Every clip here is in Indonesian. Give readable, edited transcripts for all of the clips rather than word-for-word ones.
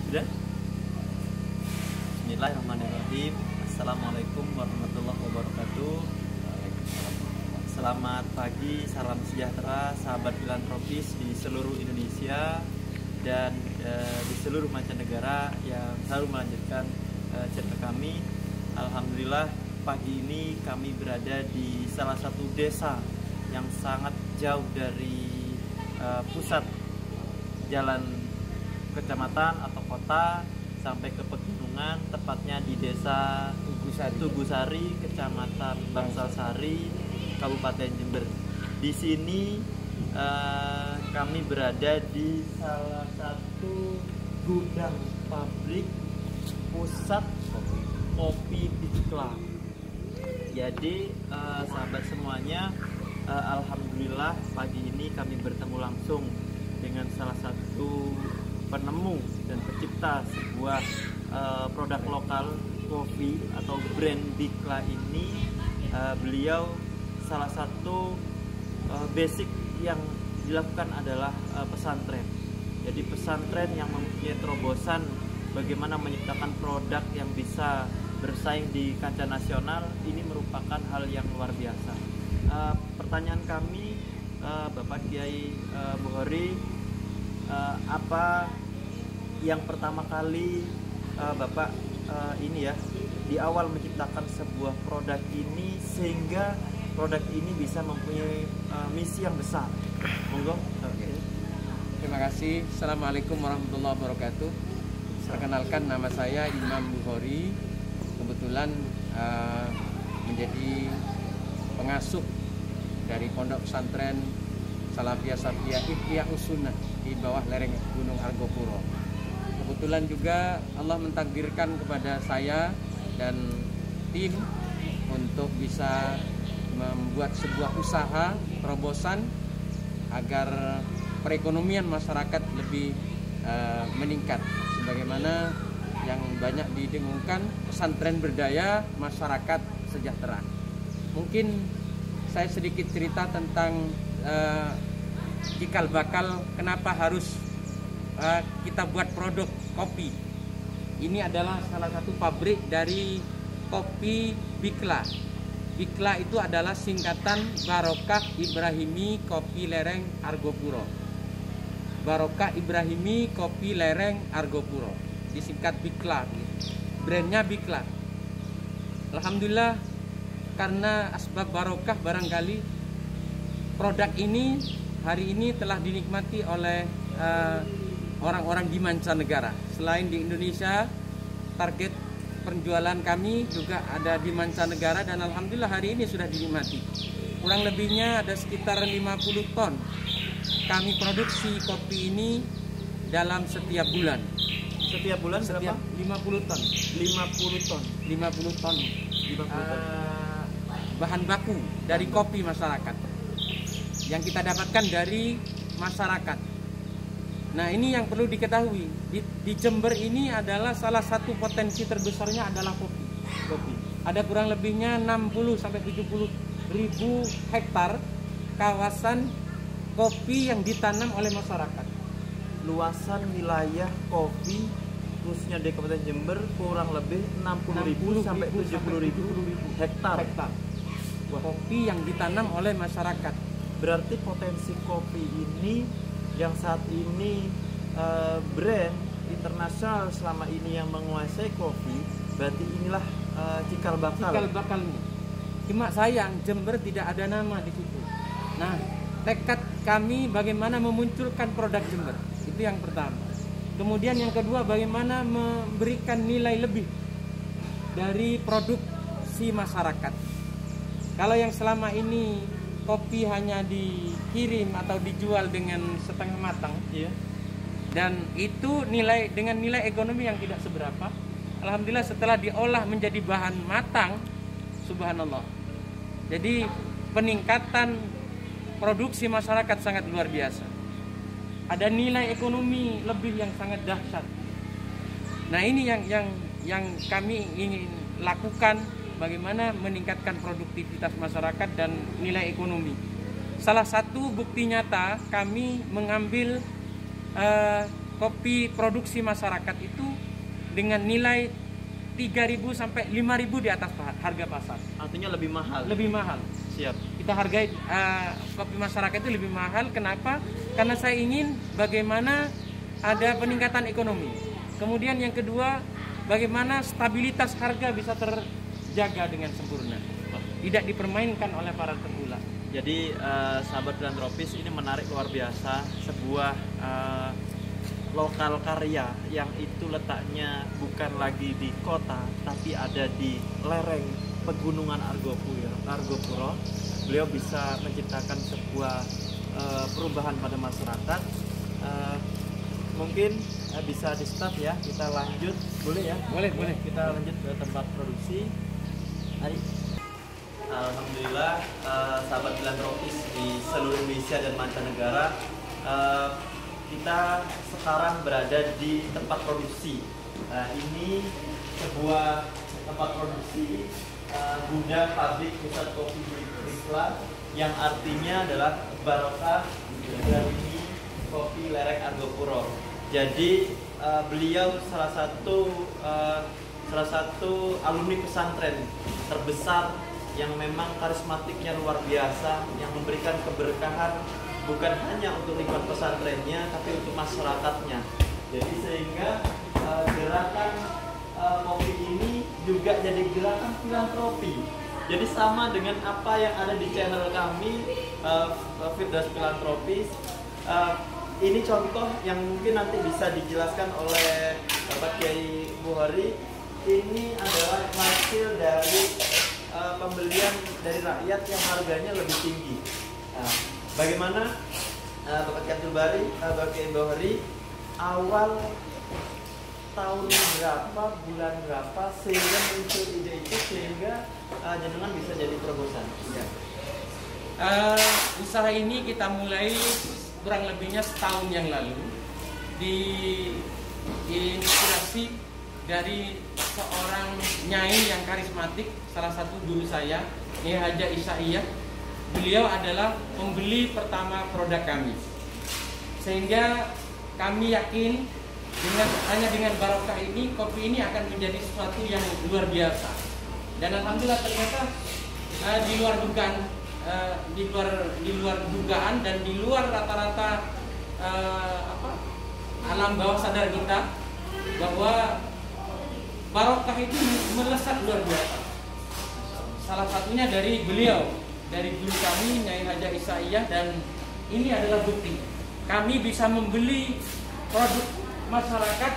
Sudah? Bismillahirrahmanirrahim. Assalamualaikum warahmatullahi wabarakatuh. Selamat pagi, salam sejahtera sahabat filantropis di seluruh Indonesia dan di seluruh mancanegara yang selalu melanjutkan channel kami. Alhamdulillah pagi ini kami berada di salah satu desa yang sangat jauh dari pusat jalan kecamatan atau kota sampai ke pegunungan, tepatnya di desa Tugusari, kecamatan Bangsasari, Kabupaten Jember. Di sini kami berada di salah satu gudang pabrik pusat kopi Bikla. Jadi sahabat semuanya, alhamdulillah pagi ini kami bertemu langsung dengan salah satu penemu dan pencipta sebuah produk lokal kopi atau brand Bikla ini. Beliau salah satu basic yang dilakukan adalah pesantren. Jadi pesantren yang mempunyai terobosan bagaimana menciptakan produk yang bisa bersaing di kancah nasional, ini merupakan hal yang luar biasa. Pertanyaan kami, Bapak Kiai Bukhari, apa yang pertama kali Bapak ini ya di awal menciptakan sebuah produk ini sehingga produk ini bisa mempunyai misi yang besar? Monggo. Terima kasih. Assalamualaikum warahmatullahi wabarakatuh. Perkenalkan, nama saya Imam Bukhari. Kebetulan menjadi pengasuh dari Pondok Pesantren Salafiyah Safiyah Ihya'us Sunnah di bawah lereng Gunung Argopuro. Kebetulan juga Allah mentakdirkan kepada saya dan tim untuk bisa membuat sebuah usaha terobosan agar perekonomian masyarakat lebih meningkat. Sebagaimana yang banyak didengungkan, pesantren berdaya, masyarakat sejahtera. Mungkin saya sedikit cerita tentang cikal bakal kenapa harus kita buat produk kopi. Ini adalah salah satu pabrik dari kopi Bikla. Bikla itu adalah singkatan Barokah Ibrahimi Kopi Lereng Argopuro. Barokah Ibrahimi Kopi Lereng Argopuro, disingkat Bikla. Brandnya Bikla. Alhamdulillah, karena asbab barokah barangkali produk ini hari ini telah dinikmati oleh orang-orang di mancanegara. Selain di Indonesia, target penjualan kami juga ada di mancanegara dan alhamdulillah hari ini sudah dinikmati. Kurang lebihnya ada sekitar 50 ton kami produksi kopi ini dalam setiap bulan. Setiap bulan berapa? 50 ton. 50 ton. 50 ton. 50 ton. Bahan baku dari kopi masyarakat yang kita dapatkan dari masyarakat. Nah, ini yang perlu diketahui. Di Jember ini adalah salah satu potensi terbesarnya adalah kopi. Ada kurang lebihnya 60 sampai 70 ribu hektar kawasan kopi yang ditanam oleh masyarakat. Luasan wilayah kopi khususnya di Kabupaten Jember kurang lebih 60.000 sampai 70.000 hektar. Kopi yang ditanam oleh masyarakat. Berarti potensi kopi ini yang saat ini brand internasional selama ini yang menguasai kopi, berarti inilah cikal bakalnya. Cuma sayang Jember tidak ada nama di situ. Nah, tekad kami bagaimana memunculkan produk Jember, itu yang pertama. Kemudian yang kedua, bagaimana memberikan nilai lebih dari produksi masyarakat. Kalau yang selama ini kopi hanya dikirim atau dijual dengan setengah matang, iya, dan itu dengan nilai ekonomi yang tidak seberapa. Alhamdulillah setelah diolah menjadi bahan matang, subhanallah. Jadi peningkatan produksi masyarakat sangat luar biasa. Ada nilai ekonomi lebih yang sangat dahsyat. Nah, ini yang kami ingin lakukan, bagaimana meningkatkan produktivitas masyarakat dan nilai ekonomi. Salah satu bukti nyata kami mengambil kopi produksi masyarakat itu dengan nilai 3.000 sampai 5.000 di atas harga pasar. Artinya lebih mahal. Lebih mahal. Siap. Kita hargai kopi masyarakat itu lebih mahal. Kenapa? Karena saya ingin bagaimana ada peningkatan ekonomi. Kemudian yang kedua, bagaimana stabilitas harga bisa terjaga dengan sempurna, tidak dipermainkan oleh para tengkulak. Jadi sahabat filantropis, ini menarik luar biasa, sebuah lokal karya yang itu letaknya bukan lagi di kota tapi ada di lereng pegunungan Argopuro. Beliau bisa menciptakan sebuah perubahan pada masyarakat. Mungkin bisa di start ya, kita lanjut, boleh ya? Boleh. Kita lanjut ke tempat produksi. Mari. Alhamdulillah, sahabat filantropis di seluruh Indonesia dan mancanegara, kita sekarang berada di tempat produksi. Ini sebuah tempat produksi gudang pabrik pusat kopi Dikla, yang artinya adalah barokah dari kopi lereng Argopuro. Jadi beliau salah satu alumni pesantren terbesar yang memang karismatiknya luar biasa, yang memberikan keberkahan bukan hanya untuk lingkungan pesantrennya tapi untuk masyarakatnya. Jadi sehingga gerakan kopi ini juga jadi gerakan filantropi. Jadi sama dengan apa yang ada di channel kami, Firdaus Filantropis. Ini contoh yang mungkin nanti bisa dijelaskan oleh Bapak Kiai Buhari. Ini adalah hasil dari pembelian dari rakyat yang harganya lebih tinggi. Bagaimana Bapak Kiai Abdul Bari, Bapak Kiai Buhari, awal tahun berapa, bulan berapa sehingga muncul ide itu sehingga jenengan bisa jadi terobosan? Ya. Usaha ini kita mulai kurang lebihnya setahun yang lalu, diinspirasi dari seorang nyai yang karismatik, salah satu guru saya, Nyai Haja Isaiyah. Beliau adalah pembeli pertama produk kami, sehingga kami yakin hanya dengan barokah ini, kopi ini akan menjadi sesuatu yang luar biasa. Dan alhamdulillah ternyata di luar dugaan dan di luar rata-rata alam bawah sadar kita, bahwa barokah itu melesat luar biasa. Salah satunya dari beliau, dari guru kami Nyai Haja Isaiyah, dan ini adalah bukti. Kami bisa membeli produk masyarakat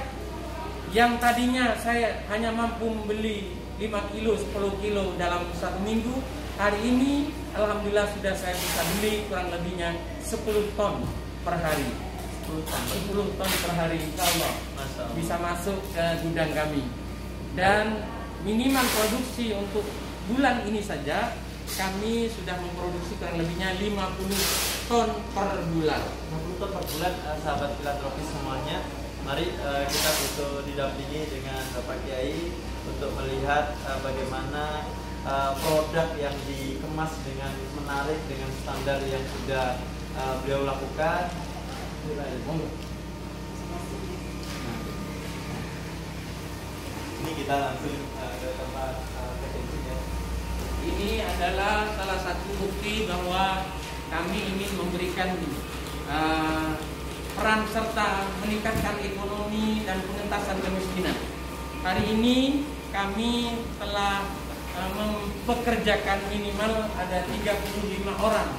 yang tadinya saya hanya mampu membeli 5 kilo, 10 kilo dalam 1 minggu. Hari ini alhamdulillah sudah saya bisa beli kurang lebihnya 10 ton per hari. 10 ton per hari, insya Allah bisa masuk ke gudang kami. Dan minimal produksi untuk bulan ini saja kami sudah memproduksi kurang lebihnya 50 ton per bulan. 50 ton per bulan, sahabat filantropis semuanya. Mari kita butuh didampingi dengan Bapak Kiai untuk melihat bagaimana produk yang dikemas dengan menarik, dengan standar yang sudah beliau lakukan. Ini kita langsung ke tempat ketentunya. Ini adalah salah satu bukti bahwa kami ingin memberikan peran serta meningkatkan ekonomi dan pengentasan kemiskinan. Hari ini kami telah mempekerjakan minimal ada 35 orang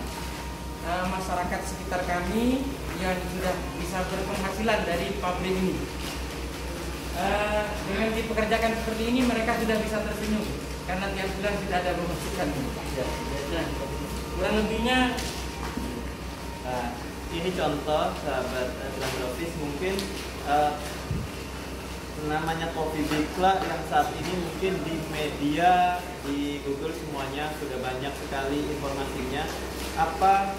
masyarakat sekitar kami yang sudah bisa berpenghasilan dari pabrik ini. Dengan dipekerjakan seperti ini mereka sudah bisa tersenyum karena tiap bulan tidak ada pemasukan. Nah, kurang lebihnya ini contoh sahabat filantropis, mungkin namanya kopi Dikla yang saat ini mungkin di media, di Google semuanya sudah banyak sekali informasinya. Apa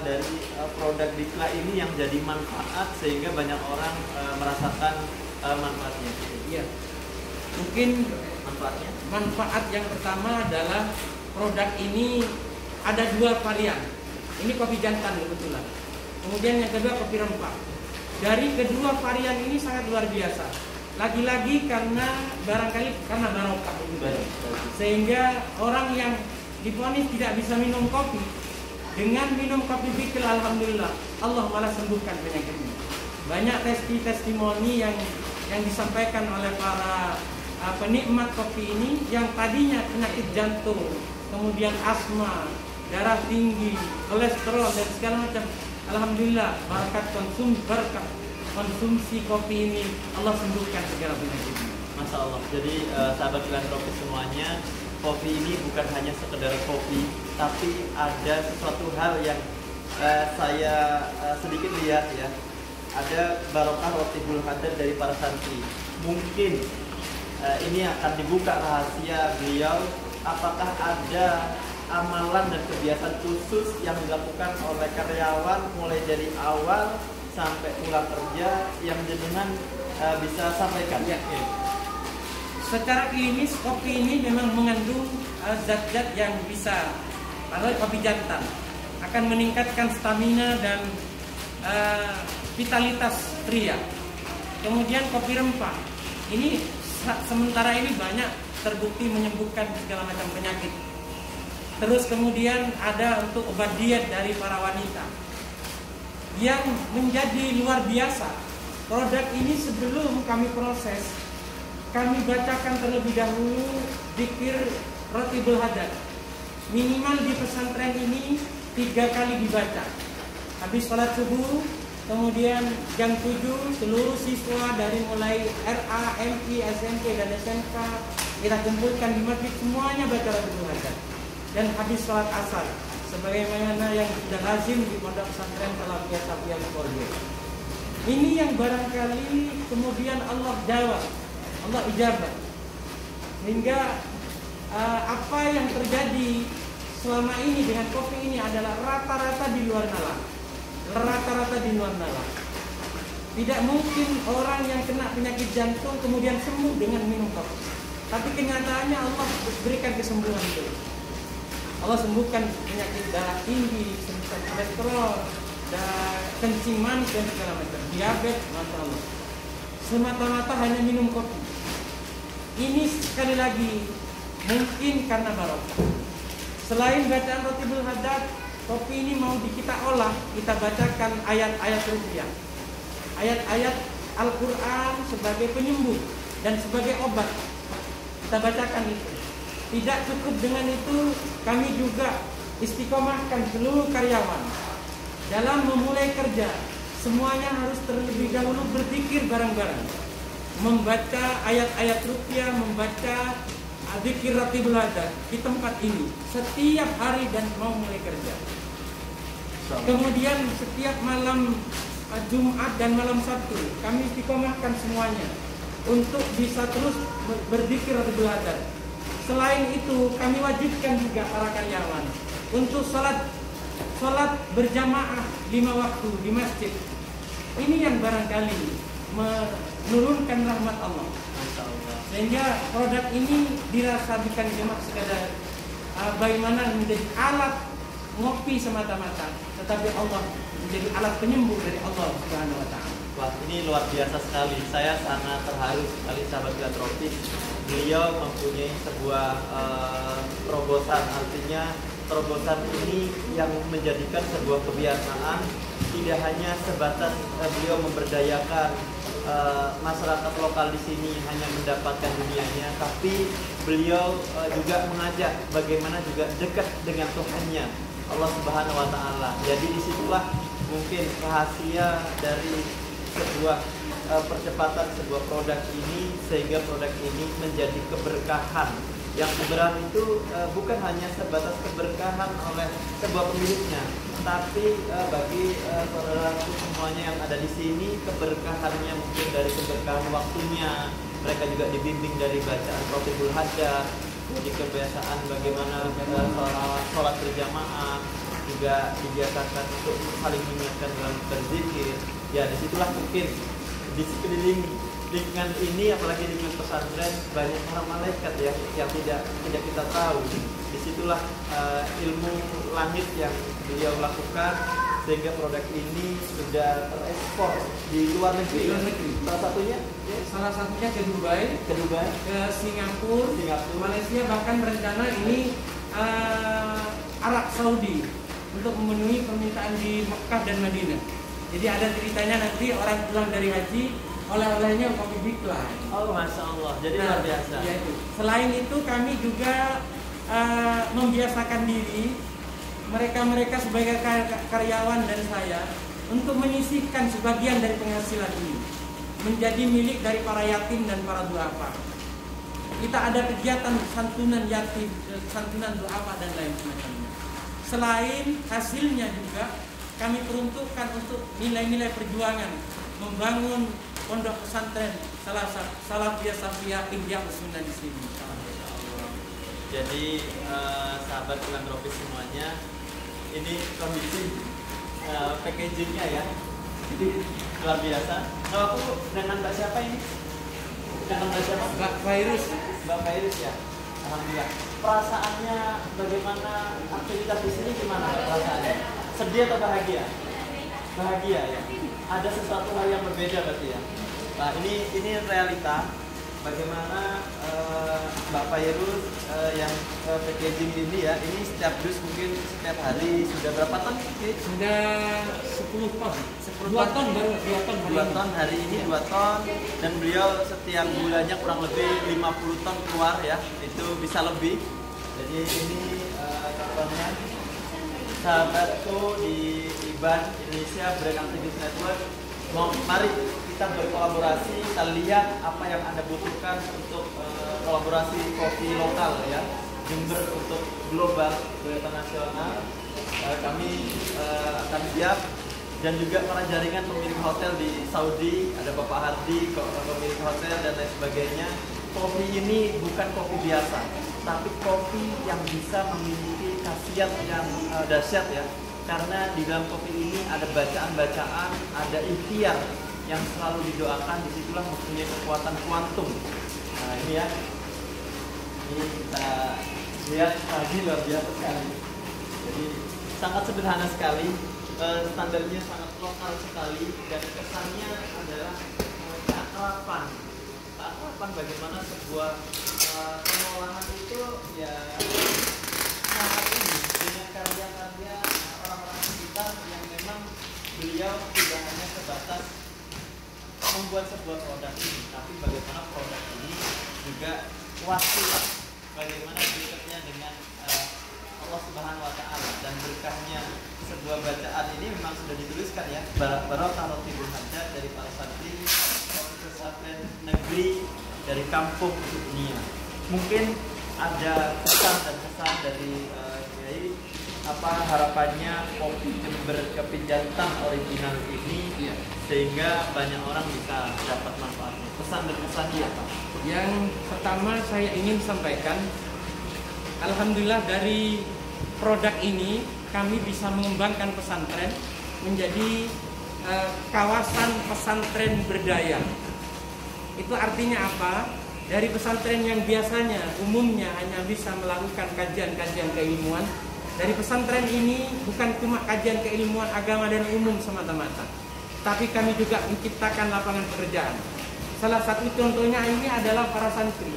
dari produk Dikla ini yang jadi manfaat sehingga banyak orang merasakan manfaatnya? Iya. Mungkin manfaatnya. Manfaat yang pertama adalah produk ini ada 2 varian. Ini kopi jantan kebetulan. Kemudian yang kedua kopi rempah. dari kedua varian ini sangat luar biasa. Lagi-lagi barangkali karena barokah itu. Sehingga orang yang divonis tidak bisa minum kopi, dengan minum kopi Bikil, alhamdulillah Allah malah sembuhkan penyakitnya. Banyak testimoni yang disampaikan oleh para penikmat kopi ini yang tadinya penyakit jantung, kemudian asma, darah tinggi, kolesterol dan segala macam. Alhamdulillah berkat konsumsi kopi ini Allah sembuhkan segala penyakitnya. Masya Allah. Jadi sahabat filantropis semuanya, kopi ini bukan hanya sekedar kopi, tapi ada sesuatu hal yang saya sedikit lihat ya. Ada barokah rotibul hadir dari para santri. Mungkin ini akan dibuka rahasia beliau, apakah ada amalan dan kebiasaan khusus yang dilakukan oleh karyawan mulai dari awal sampai pulang kerja yang jenengan bisa sampaikan. Ya. Secara klinis kopi ini memang mengandung zat-zat yang bisa, kalau kopi jantan akan meningkatkan stamina dan vitalitas pria. Kemudian kopi rempah ini sementara ini banyak terbukti menyembuhkan segala macam penyakit. Terus kemudian ada untuk obat diet dari para wanita yang menjadi luar biasa. Produk ini sebelum kami proses, kami bacakan terlebih dahulu zikir rotibul hadat. Minimal di pesantren ini 3 kali dibaca. Habis sholat subuh, kemudian jam 7 seluruh siswa dari mulai RA, MI, SMP dan SMK kita kumpulkan di masjid, semuanya baca rotibul hadat. Dan habis sholat asar, sebagaimana yang sudah lazim di pondok pesantren Salafiyah Safiyah Purworejo. Ini yang barangkali kemudian Allah jawab, Allah ijabah, sehingga apa yang terjadi selama ini dengan kopi ini adalah rata-rata di luar nalar. Tidak mungkin orang yang kena penyakit jantung kemudian sembuh dengan minum kopi. Tapi kenyataannya Allah berikan kesembuhan itu. Allah sembuhkan penyakit darah tinggi, kolesterol, kencing manis dan segala macam, diabetes, masya Allah. Semata-mata hanya minum kopi. Ini sekali lagi mungkin karena barokah. Selain bacaan rotibul hadat, kopi ini mau kita olah, kita bacakan ayat-ayat ruqyah, ayat-ayat Al-Quran sebagai penyembuh dan sebagai obat. Kita bacakan itu. Tidak cukup dengan itu, kami juga istiqomahkan seluruh karyawan dalam memulai kerja. Semuanya harus terlebih dahulu berzikir bareng-bareng, membaca ayat-ayat ruqyah, membaca zikir rotibul hadat di tempat ini setiap hari dan mau mulai kerja. Kemudian setiap malam Jumat dan malam Sabtu kami istiqomahkan semuanya untuk bisa terus berzikir rotibul hadat. Selain itu kami wajibkan juga para karyawan untuk sholat berjamaah 5 waktu di masjid. Ini yang barangkali menurunkan rahmat Allah. Sehingga produk ini dirasa bukan cuma sekadar bagaimana menjadi alat ngopi semata-mata, tetapi Allah menjadi alat penyembuh dari Allah Subhanahu wa taala. Wah, ini luar biasa sekali. Saya sangat terharu sekali sahabat filantropis. Beliau mempunyai sebuah terobosan, artinya terobosan ini yang menjadikan sebuah kebiasaan, tidak hanya sebatas beliau memberdayakan masyarakat lokal di sini hanya mendapatkan dunianya, tapi beliau juga mengajak bagaimana juga dekat dengan Tuhannya, Allah Subhanahu wa taala. Jadi disitulah mungkin rahasia dari sebuah percepatan sebuah produk ini, sehingga produk ini menjadi keberkahan. Yang keberkahan itu bukan hanya sebatas keberkahan oleh sebuah pemiliknya, tapi bagi saudaraku semuanya yang ada di sini, keberkahannya mungkin dari keberkahan waktunya. Mereka juga dibimbing dari bacaan rotibul hadat, jadi kebiasaan bagaimana sholat berjamaah, juga dibiasakan untuk saling mengingatkan dalam berzikir. Ya, disitulah mungkin di sekeliling lingkungan ini, apalagi lingkungan pesantren, banyak para malaikat ya yang tidak kita tahu. Disitulah ilmu langit yang beliau lakukan, sehingga produk ini sudah terekspor di luar negeri. Di luar negeri. Salah satunya ke Dubai, ke Singapura, Malaysia, bahkan berencana ini Arab Saudi untuk memenuhi permintaan di Mekah dan Madinah. Jadi ada ceritanya nanti orang pulang dari haji oleh-olehnya kopi Bikla. Oh, masya Allah. Jadi luar biasa. Ya itu. Selain itu kami juga membiasakan diri mereka sebagai karyawan dan saya untuk menyisihkan sebagian dari penghasilan ini menjadi milik dari para yatim dan para duafa. Kita ada kegiatan santunan yatim, santunan duafa dan lain semacamnya. Selain hasilnya juga kami peruntukkan untuk nilai-nilai perjuangan membangun pondok pesantren Salafiyah Safiyah Ihya Sunnah di sini. Jadi sahabat filantropis semuanya, ini kondisi packagingnya ya, jadi luar biasa. Kalau aku dengan Mbak siapa ini? Dengan Mbak siapa? Mbak Fairus. Mbak Fairus ya. Alhamdulillah. Perasaannya bagaimana, aktivitas di sini gimana perasaannya? Sedih atau bahagia? Bahagia ya. Ada sesuatu hal yang berbeda berarti ya. Nah ini realita. Bagaimana Mbak Fairuz yang packaging ini ya, ini setiap dus mungkin setiap hari sudah berapa ton? Sudah 10 ton. 2 ton baru 2 ton hari ini 2 ton, dan beliau setiap bulannya kurang lebih 50 ton keluar ya, itu bisa lebih. Jadi ini contohnya sahabatku di IBAN Indonesia Brand Activist Network. Mari kita berkolaborasi, kita lihat apa yang Anda butuhkan untuk kolaborasi kopi lokal ya, Jember untuk global, internasional. Kami akan siap, dan juga para jaringan pemilik hotel di Saudi, ada Bapak Hardi, pemilik hotel dan lain sebagainya. Kopi ini bukan kopi biasa, tapi kopi yang bisa memiliki khasiat yang dahsyat ya. Karena di dalam kopi ini ada bacaan-bacaan, ada ikhtiar yang selalu didoakan, disitulah mempunyai kekuatan kuantum. Nah ini ya, ini kita lihat lagi luar biasa sekali. Jadi sangat sederhana sekali, standarnya sangat lokal sekali, dan kesannya adalah keakraban. Keakraban bagaimana sebuah pengolahan itu ya sangat ini dengan karya-karya orang-orang sekitar yang memang beliau tidak hanya sebatas membuat sebuah produk ini, tapi bagaimana produk ini juga wasilah bagaimana dekatnya dengan Allah Subhanahu wa Ta'ala, dan berkahnya sebuah bacaan ini memang sudah dituliskan ya, barokah rotibul hajat dari para santri pesantren negeri dari kampung ke dunia. Mungkin ada pesan dan kesan dari Kiai, apa harapannya kopi Jember Kopi Jantan original ini ya, sehingga banyak orang bisa dapat manfaatnya. Pesan dan kesannya apa? Yang pertama saya ingin sampaikan, alhamdulillah dari produk ini kami bisa mengembangkan pesantren menjadi kawasan pesantren berdaya. Itu artinya apa? Dari pesantren yang biasanya umumnya hanya bisa melakukan kajian-kajian keilmuan, dari pesantren ini bukan cuma kajian keilmuan agama dan umum semata-mata, tapi kami juga menciptakan lapangan pekerjaan. Salah satu contohnya ini adalah para santri,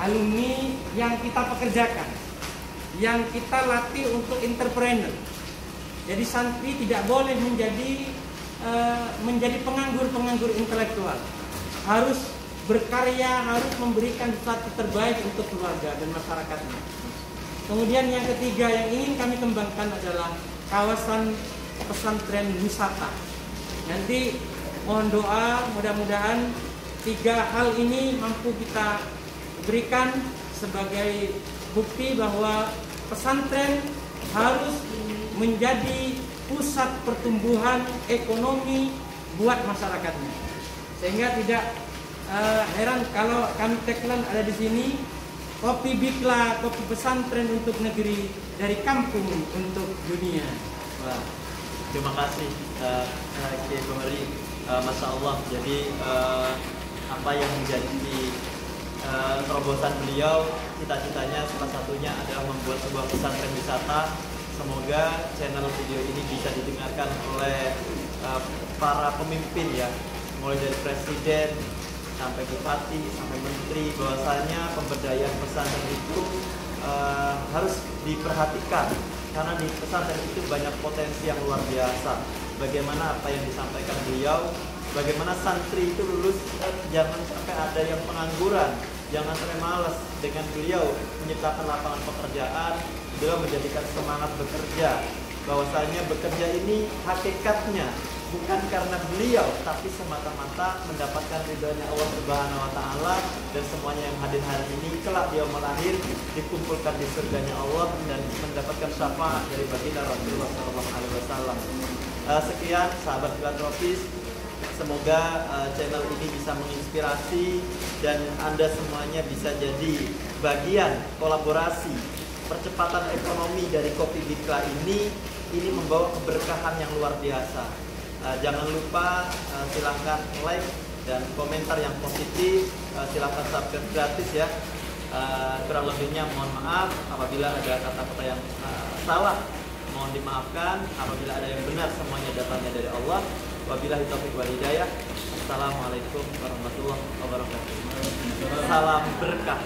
alumni yang kita pekerjakan, yang kita latih untuk entrepreneur. Jadi santri tidak boleh menjadi penganggur intelektual, harus berkarya, harus memberikan sesuatu terbaik untuk keluarga dan masyarakatnya. Kemudian yang ketiga yang ingin kami kembangkan adalah kawasan pesantren wisata. Nanti mohon doa, mudah-mudahan 3 hal ini mampu kita berikan sebagai bukti bahwa pesantren harus menjadi pusat pertumbuhan ekonomi buat masyarakatnya. Sehingga tidak heran kalau kami tagline ada di sini, kopi Bikla, kopi pesantren untuk negeri, dari kampung untuk dunia. Wah, terima kasih Kiai Komari, Masya Allah. Jadi apa yang menjadi terobosan beliau, cita-citanya salah satunya adalah membuat sebuah pesantren wisata Semoga channel video ini bisa didengarkan oleh para pemimpin ya, mulai dari presiden sampai bupati sampai menteri, bahwasanya pemberdayaan pesantren itu harus diperhatikan karena di pesantren itu banyak potensi yang luar biasa. Bagaimana apa yang disampaikan beliau, bagaimana santri itu lulus, jangan sampai ada yang pengangguran, jangan sampai malas. Dengan beliau menciptakan lapangan pekerjaan, beliau menjadikan semangat bekerja, bahwasanya bekerja ini hakikatnya bukan karena beliau, tapi semata-mata mendapatkan ridhonya Allah Subhanahu wa taala, dan semuanya yang hadir hari ini kelak dia melahir dikumpulkan di surganya Allah dan mendapatkan syafaat dari baginda Rasulullah SAW. Sekian sahabat filantropis, semoga channel ini bisa menginspirasi dan Anda semuanya bisa jadi bagian kolaborasi percepatan ekonomi dari Kopi Bikla ini membawa keberkahan yang luar biasa. Jangan lupa silahkan like dan komentar yang positif, silahkan subscribe gratis ya. Kurang lebihnya mohon maaf apabila ada kata-kata yang salah, mohon dimaafkan. Apabila ada yang benar, semuanya datangnya dari Allah. Wabillahi taufiq wal hidayah. Assalamualaikum warahmatullahi wabarakatuh. Salam berkah.